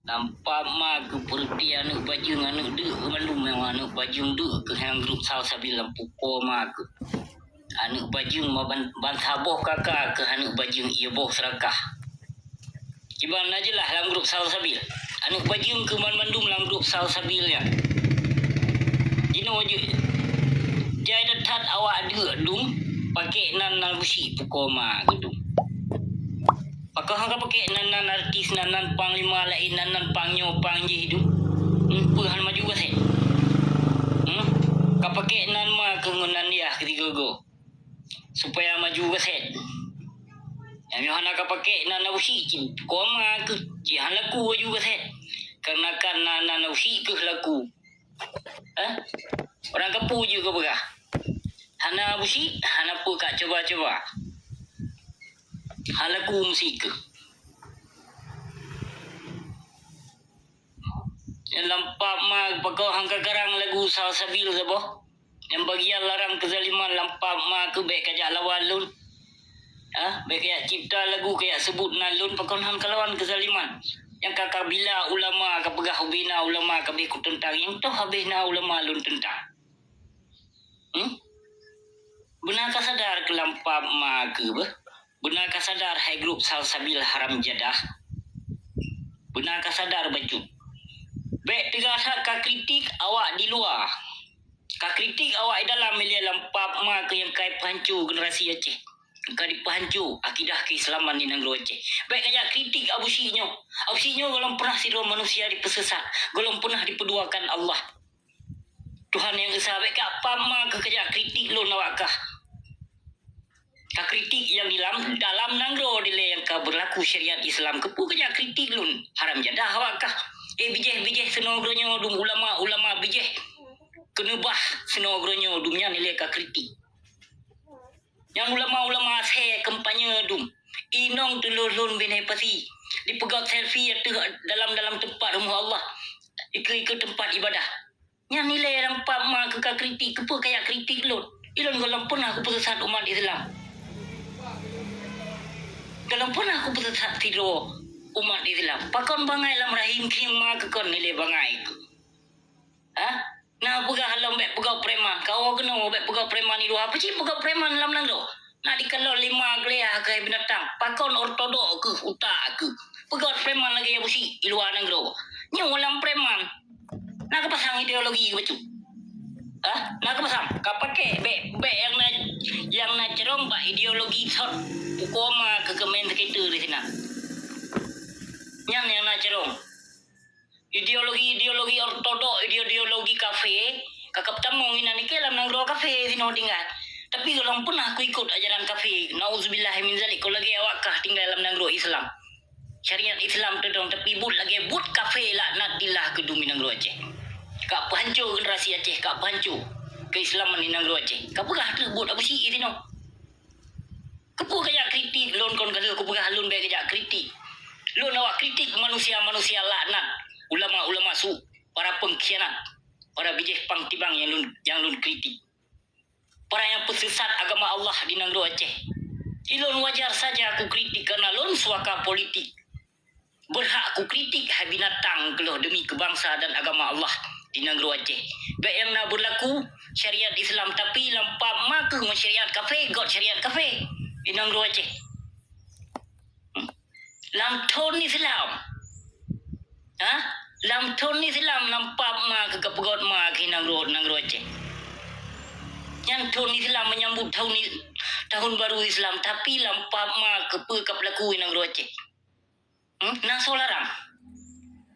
Nampak mak perti anak bajung anak dek malum yang anak bajung dek ke hang grup sal sabilang puko mak anak bajung ban saboh kakak ke anak bajung ia boh serakah iban aja lah dalam grup sal sabil anak bajung ke mandum dalam grup sal sabilnya jino je jai detat awak dek dum pakai nan busi puko mak gedung. Pakau hangga pakai nan artis nan panglima lain nan pangyo pangje hidup. Puhan maju ke set. Ka pakai nan ma kengunan dia ketiga go. Supaya maju ke set. Yang hana ka pakai nan usi koma ke jihan laku maju ke set. Karena kan nan usi ke laku. Orang kepu juga begah. Hana usi hana pu ka coba-coba. Halaku musik yang lampak mag pagkau hangka garang lagu sal sabil sabo yang bagian larang kezaliman lampak mag ke baik kajak lawan lun baik kayak cipta lagu kayak sebut nalun pagkau hangka lawan kezaliman yang kakak bila ulama kapegah ubina ulama kabeh ku tentang yang toh habisna ulama lun tentang benarkah sadar ke lampak mag ke benarkah sadar hai grup salsabil haram jadah? Benarkah sadar baju? Baik terasa ka kritik awak di luar. Ka kritik awak dalam milia lampap ma ke yang kai pancu generasi Aceh. Ka dipancu akidah keislaman di negeri Aceh. Baik kaya kritik Abu Sinyo. Abu Sinyo golong pernah siro manusia dipesesat. Golong pernah dipeduakan Allah. Tuhan yang esa baik ka apa ma ke kaya kritik lo nawakkah? Ka kritik yang dalam nangro dile yang ka berlaku syariat Islam kepu kaya kritik lun haram jadah awakah bijeh senogronyo dum ulama bijeh kenebah senogronyo dumnya nilai ka kritik yang ulama se kampanye dum inong tululun bine pasi dipegat selfie dalam tempat rumah Allah ke tempat ibadah yang nilai yang pak ma ke ka kritik kepu kaya kritik lun ilon golong pernah aku pesesat umat Islam. Kalau pun aku bersesat tidur umat Islam, pakon bangai lam rahim king ma kekon nilai bangai. Nah pegah halam bet pegau preman, kau kena bet pegau preman itu apa sih pegau preman lam nang do? Nah dikalor 5 gelea ke binatang, pakon ortodok ke utak ke, pegau preman lagi ya busi di luar nang do. Nyu lam preman, nah kepasang ideologi betul. Nah kepasang, kapake be yang na cerong ba ideologi sot ukoma ke kemen kita di sini. Yang na cerong ideologi ortodok, ideologi kafe, kakap tamong inani kelam nang ro kafe sino tinggal. Tapi kalau pun aku ikut ajaran kafe, nauzubillah min zalik, kalau lagi awakkah tinggal dalam nang ro Islam. Syariat Islam tu dong, tapi but lagi but kafe laknat dillah kedumi nang ro Aceh. Kak hancur generasi Aceh, kak hancur keislaman di nang ro Aceh. Kak pegah tu but apa sih itu no? Kepu kaya kritik lon kon kata aku pegah lon baik kaya kritik. Lon awak kritik manusia laknat, ulama su, para pengkhianat, para bijih pangtibang yang lon kritik. Para yang pesesat agama Allah di nang ro Aceh. Ilon wajar saja aku kritik karena lon suaka politik. Berhak aku kritik hai binatang keloh demi kebangsa dan agama Allah di negeri Aceh. Baik yang nak berlaku syariat Islam tapi lampap mak syariat kafe, god syariat kafe di negeri Aceh. Lam ton Islam. Lam ton Islam lampap mak ke pegot mak di negeri Aceh. Yang ton Islam menyambut tahun baru Islam tapi lampap mak ke berlaku di negeri Aceh. Nah solarang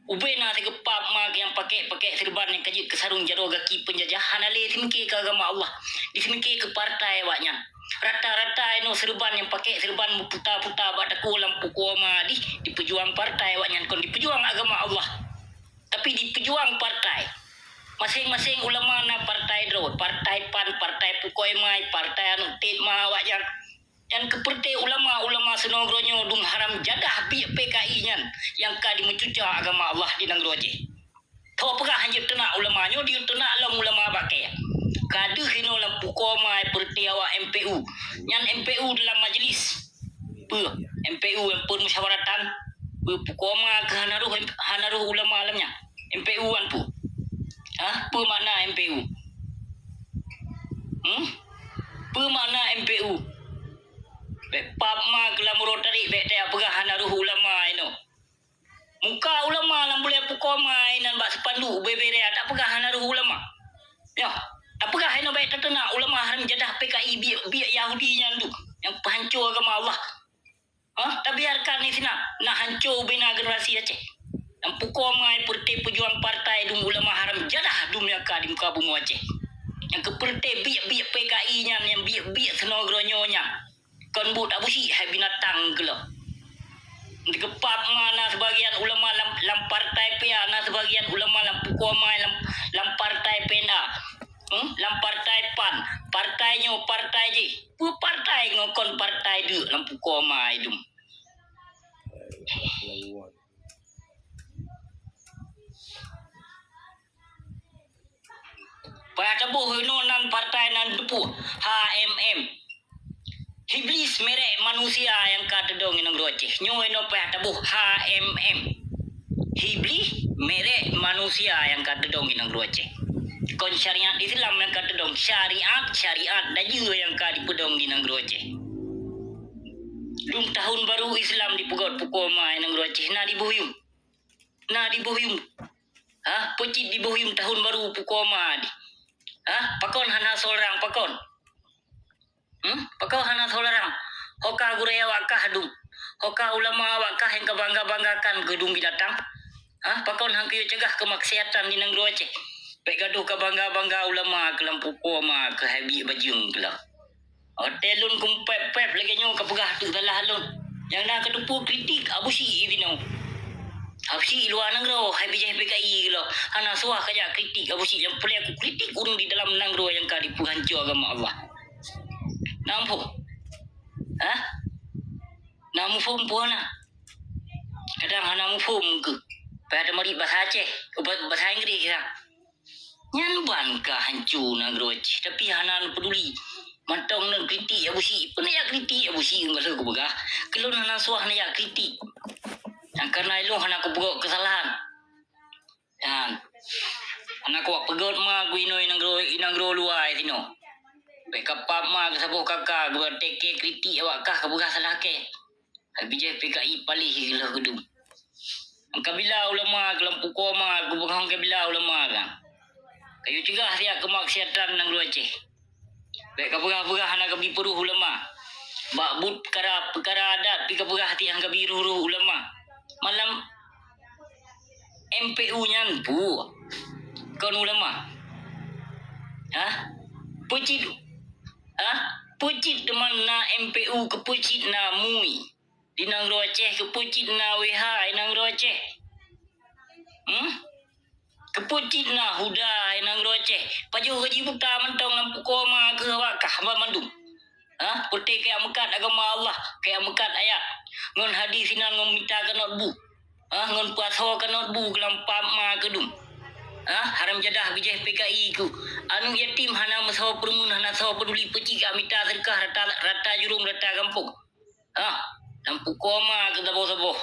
ube na tegepap mak yang pakai serban yang kajit ke sarung jaro gaki penjajahan ale timike ke agama Allah disimike ke partai waknya rata-rata serban yang pakai serban puta-puta bataku lampu kuama di pejuang partai waknya kon di pejuang agama Allah tapi di pejuang partai masing-masing ulama na partai drone partai PAN partai Pukoimai partai anu Tidma waknya yang keperti ulama senogronyo dung haram jadah PKI nyan yang kadi mencuca agama Allah di negeri Aceh. Tau pegah hanjir tenak ulamanya dia tenak lam ulama pakai. Kadu hino lam pukomai pertiawa MPU. Nyan MPU dalam majlis. MPU yang permusyawaratan pukoma ke hanaruh pap ma kelam rotari be te apagah hanaruh ulama ino. Muka ulama lam boleh pukomai nan bak sepandu bebere tak apagah hanaruh ulama. Ya, apagah ino baik tertena ulama haram jadah PKI biak Yahudi nya tu yang penghancur agama Allah. Tak biarkan ni sina nak hancur bina generasi Aceh. Yang pukomai perti pejuang partai dum ulama haram jadah dunia ka di muka bumi Aceh. Yang keperti biak PKI nya yang biak senogronyo nya. Kon but abusi hai binatang gelo. Dikepap mana sebagian ulama lam partai PA na sebagian ulama lam pukomai lam partai PNA. Lam partai PAN, partainya partai je. Pu partai ngokon partai du lam pukomai dum. Pada boh nan partai nan depu HMM. Iblis merek manusia yang kata dong inang Aceh. Nyoy no pada boh HMM. Iblis merek manusia yang kata dong inang Aceh. Kon syariat Islam yang kata dong syariat daju yang kata dipedong di nang Aceh. Dum tahun baru Islam dipegot pukoma inang Aceh na dibohyum. Pecit dibohyum tahun baru pukoma di. Pakon hana sorang pakon. Pakon hana sorang. Hoka guraya wakah dum. Hoka ulama wakah yang kebangga-banggakan gedung binatang. Pakon hang kieu cegah kemaksiatan di nang Aceh. Pek gaduh kebangga-bangga ulama kelam pukoma ke habi bajung kelam. Hotelun kumpep-pep lagi nyo kapegah tu salah alun. Yang nak kedepu kritik abusi ibinau. Abusi luar negro hai bijah PKI gelo. Hana suah kaya kritik abusi yang boleh aku kritik urung di dalam negro yang ka dihancur agama Allah. Nampu. Namu fum puana. Kadang hana mu fum ke. Pada mari bahasa Aceh, bahasa Inggeris kita. Nyan ban ka hancur negro Aceh tapi hana peduli. Mantong nan kritik abusi, pun ya kritik abusi ngala ko bagah. Kelon hana suah na ya kritik. Yang karena ilo hana ko pegok kesalahan. Yan. Hana ko pegot ma gu inang luai tino. Baik kapap ma ke sabuh kakak gua teke kritik awak kah ke bagah salah ke. Habis PKI palih gila gedung. Kabila ulama kelam pukoma ku bagah kabila ulama kan. Kayu cegah dia kemaksiatan nang Aceh. Baik kapagah-pagah hana kabi peruh ulama. Bak but perkara adat pi kapagah hati hang kabi ruh ulama. Malam MPU nyan pu kon ulama. Pucit. Pucit teman na MPU ke pucit na mui. Di nang Aceh ke pucit na WH nang Aceh. Kepucit na huda nang Aceh. Pajuh gaji buta mentong lampu koma ke wakah mandum. Putih kaya mekat agama Allah, kaya mekat ayat. Ngon hadis sinan ngon minta ke notbu. Ngon puasa ke notbu kelam pama kedum. Haram jadah bijah PKI ku. Anu yatim hana masawa permun hana sawa peduli peci ka minta sedekah rata jurung rata kampung. Lampu koma ke saboh-saboh.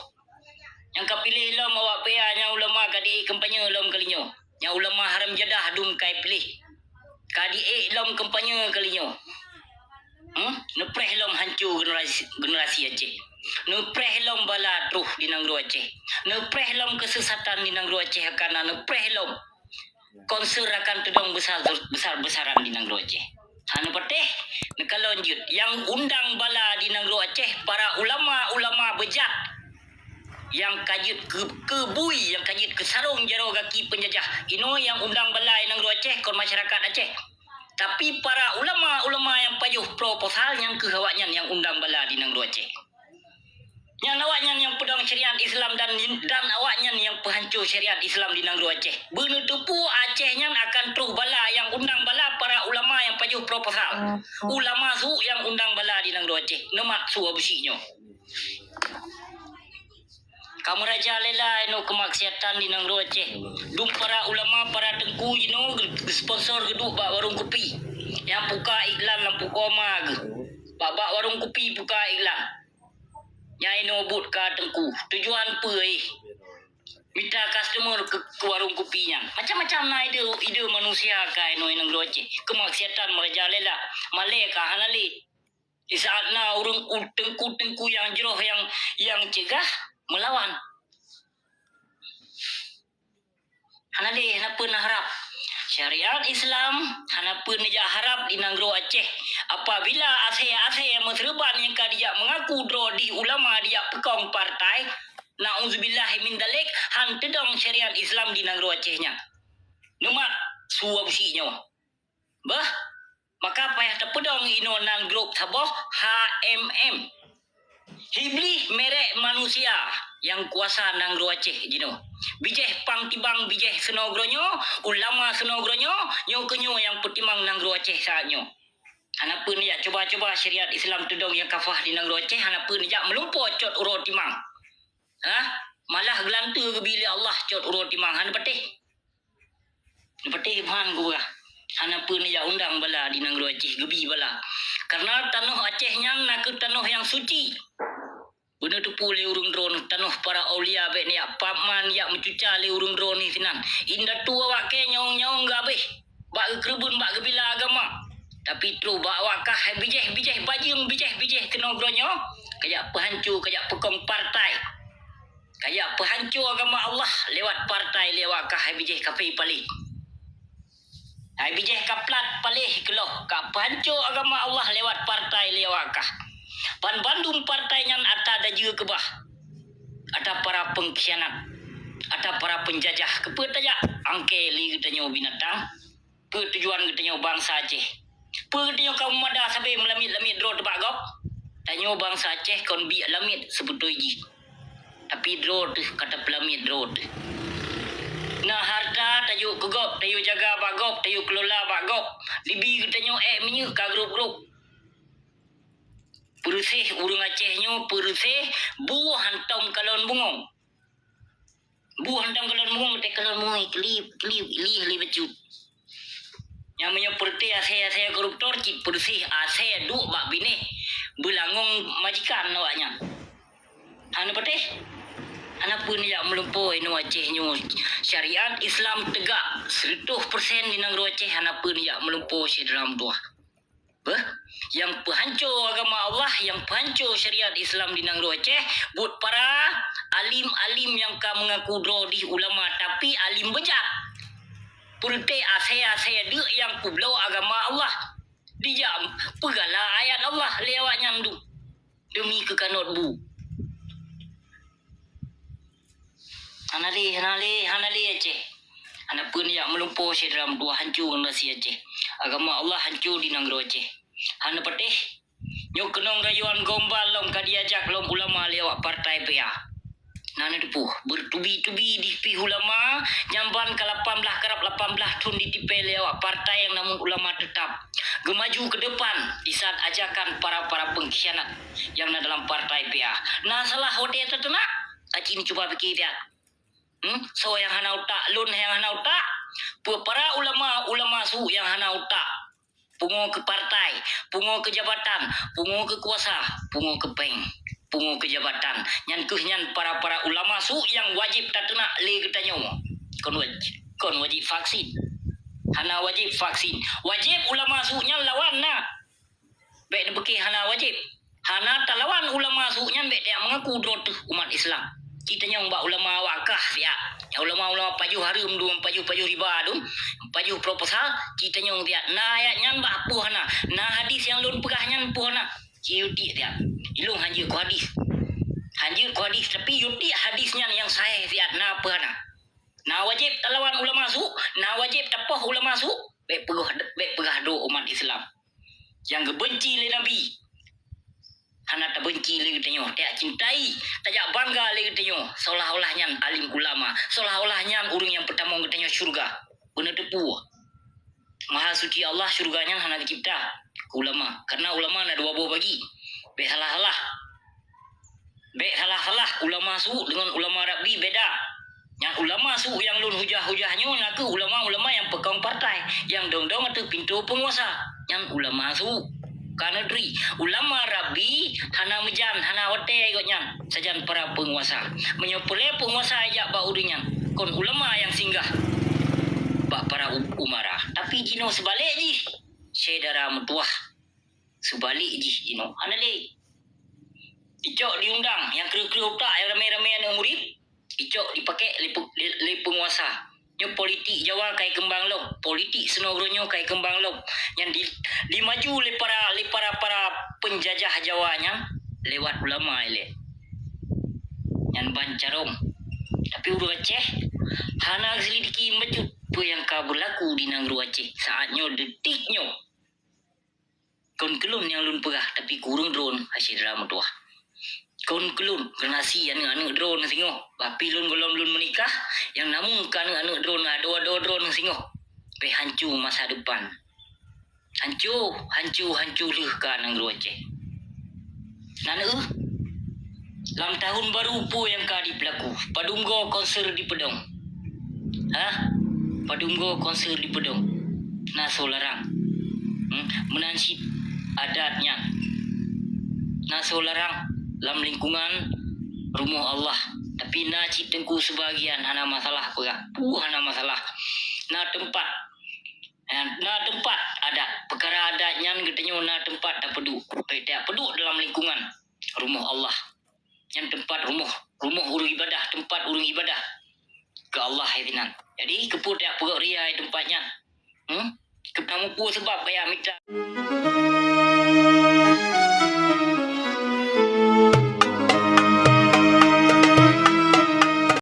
Yang kapilih lom awak pea nya ulama kadi kampanye lom kalinyo. Nya ulama haram jadah dum kai pilih. Kadi lom kampanye kalinyo. Nepreh lom hancur generasi Aceh. Nepreh lom bala truh di nang Aceh. Nepreh lom kesesatan di nang Aceh karena nepreh lom konser akan tedong besar-besaran di nang Aceh. Hana peteh nekalonjut yang undang bala di nang Aceh para ulama bejat yang kajut ke bui, yang kajut ke sarung jaro kaki penjajah. Ino yang undang balai nang Aceh kon masyarakat Aceh. Tapi para ulama yang pajuh proposal yang kehawaknya yang undang bala di nang Aceh. Yang awaknya yang pedang syariat Islam dan awaknya yang penghancur syariat Islam di nang Aceh. Bener tepu Acehnya akan terus bala yang undang bala para ulama yang pajuh proposal. Ulama su yang undang bala di nang Aceh. Nemak su abusinya. Kamu raja lela ino kemaksiatan di nang Aceh. Dum para ulama para tengku ino sponsor geduk bak warung kopi. Yang buka iklan lampu koma ge. Bak warung kopi buka iklan. Nya ino but ka tengku. Tujuan pe minta customer ke warung kopinya. Macam-macam na ide manusia ka ino nang Aceh. Kemaksiatan meraja lela. Maleka hanali. Di saat na urung tengku-tengku yang jeroh yang cegah melawan. Hana deh, hana pun harap syariat Islam, hana pun dia harap di Nanggro Aceh. Apabila asai-asai yang serban yang dia mengaku dro di ulama dia pekong partai, na'udzubillahi min dalik, han tedong syariat Islam di Nanggro Acehnya. Numat suap sinya. Bah, maka payah terpedong inonan grup saboh HMM. Hibli merek manusia yang kuasa Nanggro Aceh jino. Bijeh pang tibang bijeh senogronyo, ulama senogronyo, nyo kenyo yang petimang Nanggro Aceh saatnyo. Hana pun ya coba-coba syariat Islam tedong yang kafah di Nanggro Aceh, hana pun ya melumpuh cot uro timang. Malah gelantu ke bila Allah cot uro timang, hana patih. Patih bahan gua. Hana pun ya undang bala di Nanggro Aceh gebi bala. Karena tanah Acehnya nak tanah yang suci. Benar tu pulih urung drone tanah para aulia be ni paman ya mencuca le urung drone ni sinan. Indah tua wak ke nyong-nyong gabe. Bak kerebun bak gebila agama. Tapi tru bak wakah bijeh bijeh kenogronyo kayak pehancur kayak pekong partai. Kayak pehancur agama Allah lewat partai lewat kah bijeh kafe palih. Hai bijeh kaplat palih keloh ka pehancur agama Allah lewat partai lewat kah. Pan Bandung partainya ada juga kebah. Ada para pengkhianat. Ada para penjajah. Kepetanya angke li katanya binatang. Tujuan katanya bangsa Aceh. Petanya kamu mada sampai melamit-lamit dro tebak gop. Tanya bangsa Aceh kon bi lamit sebetulnya. Tapi dro tu kata pelamit dro tu. Nah harta tayu kegop, tayu jaga bagop, tayu kelola bagop. Libi katanya minyak ka grup-grup. Perusih urung Acehnya perusih buah hantam kalon bungong. Buah hantam kalon bungong te kalon bungong klip li becut. Yang menyeperti asai koruptor cip perusih asai duk bak bini belangong majikan awaknya. Hana patih. Hana pun ya melumpuh ino Acehnya syariat Islam tegak 100% di Nanggro Aceh hana pun ya melumpuh dalam doa. Yang pehancur agama Allah, yang pehancur syariat Islam di Nanggro Aceh, buat para alim-alim yang mengaku dro di ulama tapi alim bejat. Purte asai-asai dia yang pulau agama Allah. Dijam pegala ayat Allah lewat nyandu demi kekanot bu. Hanali Aceh. Anak pun yang melumpuh dalam dua hancur nasi Aceh. Agama Allah hancur di Nanggro Aceh. Hana patih. Nyok kenong rayuan gombal lom kadiajak lom ulama lewat partai PA. Nana depuh bertubi-tubi di pi ulama nyamban ke 18 kerap 18 tun ditipe lewat partai yang namun ulama tetap gemaju ke depan di saat ajakan para pengkhianat yang dalam partai PA. Nah salah hotel tertenak. Aci ni cuba fikir dia. So yang hana utak lun yang hana utak para ulama su yang hana utak pungo ke partai, pungo ke jabatan, pungo ke kuasa, pungo ke peng, pungo ke jabatan. Nyan para ulama su yang wajib tatena le katanya kon wajib vaksin. Hana wajib vaksin. Wajib ulama su nya lawan na. Baik beki hana wajib. Hana talawan ulama su nya baik dia mengaku drot umat Islam. Kita yang mbak ulama wakah ya. Ulama-ulama pajuh harum dum pajuh riba dum pajuh proposal kita yang dia nah ayatnya mbak apuh na nah hadis yang lun pegahnya puh na yuti dia ilung hanjir ku hadis tapi yuti hadisnya yang sahih dia nah apa nah wajib talawan ulama su nah wajib tapoh ulama su baik pegah do umat Islam yang gebenci le nabi hana tak benci lagi tanya, tak cintai, tak bangga lagi tanya. Seolah-olahnya alim ulama, seolah-olahnya orang yang pertama tanya syurga. Benar tepu. Maha suci Allah syurganya hana dicipta ulama. Karena ulama ada dua buah bagi. Baik salah ulama su dengan ulama Rabbi beda. Yang ulama su yang lun hujah-hujahnya ngaku ulama-ulama yang pegang partai, yang dong-dong atau pintu penguasa. Yang ulama su kanadri ulama Rabbi hana mejan hana hotel ikutnya sajan para penguasa menyopole penguasa ajak baudinya kon ulama yang singgah bak para umara tapi jino sebalik ji saudara mutuah Sebalik je, Anale. Icok diundang, yang kera-kera otak, yang ramai-ramai anak murid. Icok dipakai oleh penguasa. Nyo politik Jawa kai kembang long, politik Senogronyo kai kembang long. Yang dimaju oleh para penjajah Jawanya lewat ulama ile. Yang bancarom. Tapi urut Aceh, hana selidiki mecut apa yang ka berlaku di Nangru Aceh. Saatnya detiknya. Kon kelun yang lun perah tapi kurang drone hasil drama tuah. Kon kelun kenasi anak drone singo. Tapi lun belum lun menikah yang namun kan anak drone ada drone singo. Pe hancur masa depan. Hancur leh kan Nangru Aceh. Nana dalam tahun baru po yang kadi pelaku. Padunggo konser di Pedong. Padunggo konser di Pedong. Naso larang. Menansi adatnya. Naso larang dalam lingkungan rumah Allah. Tapi na citengku sebagian hana masalah pula. Hana masalah. Na tempat ada perkara adatnya katanya na tempat tak peduk. Tak peduk dalam lingkungan rumah Allah. Yang tempat rumah urung ibadah, tempat urung ibadah ke Allah hadinan. Jadi keput tak perut ria tempatnya. Kepamu pu sebab kayak minta